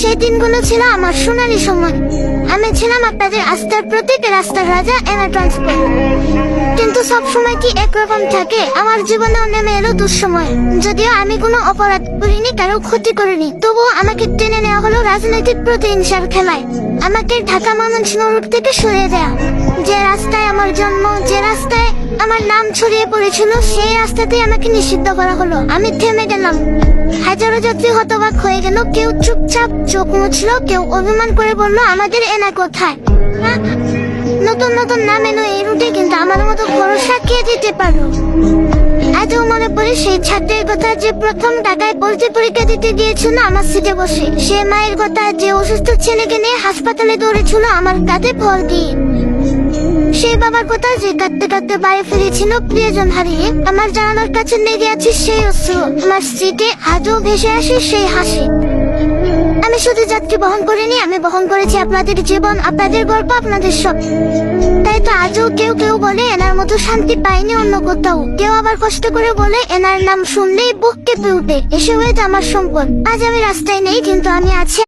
সেই দিনগুলো ছিল আমার সোনালী সময়। আমি ছিলাম আপনাদের আস্থার প্রতীক, রাস্তার রাজা, এনা ট্রান্সপোর্ট। কিন্তু সব সময় কি একরকম থাকে? আমার জীবনেও নেমে এলো দুঃসময়। যদিও আমি কোনো অপরাধ করিনি, কারো ক্ষতি করিনি, তবুও আমাকে টেনে নেওয়া হলো রাজনৈতিক প্রতিহিংসার খেলায়। আমাকে ঢাকা ময়মনসিংহ রোড থেকে সরিয়ে দেয়া। যে রাস্তায় আমার জন্ম, যে রাস্তায় আমার নাম ছড়িয়ে পড়েছিল, সেই রাস্তাতেই আমাকে নিষিদ্ধ করা হলো। আমি থেমে গেলাম। হাজারো যাত্রী হতবাক হয়ে গেল। কেউ চুপচাপ চোখ মুছল, কেউ অভিমান করে বলল, আমাদের এনা কোথায়? নতুন নতুন নাম এলো এই রুটে, কিন্তু আমার মতো ভরসা কে দিতে পারলো? আজও মনে পড়ে সেই ছাত্রের কথা, যে প্রথম ঢাকায় ভর্তি পরীক্ষা দিতে গিয়েছিল আমার সিটে বসে। সে মায়ের কথা, যে অসুস্থ ছেলেকে নিয়ে হাসপাতালে দৌড়েছিল আমার কাঁধে ভর দিয়ে। সেই বাবার কথা, যে কাঁদতে কাঁদতে বাড়ি ফিরেছিল প্রিয়জন হারিয়ে। আমার জানালার কাছে লেগে আছে সেই অশ্রু, আমার স্মৃতি আজও ভেসে আসে সেই হাসি। আমি শুধু যাত্রী বহন করিনি, আমি বহন করেছি আপনাদের জীবন, আপনাদের গল্প, আপনাদের সব। তাই তো আজও কেউ কেউ বলে এনার মতো শান্তি পাইনি অন্য কোথাও। কেউ আবার কষ্ট করে বলে এনার নাম শুনলেই বুক কেঁপে উঠে। এসে হয়েছে আমার সম্পদ। আজ আমি রাস্তায় নেই, কিন্তু আমি আছি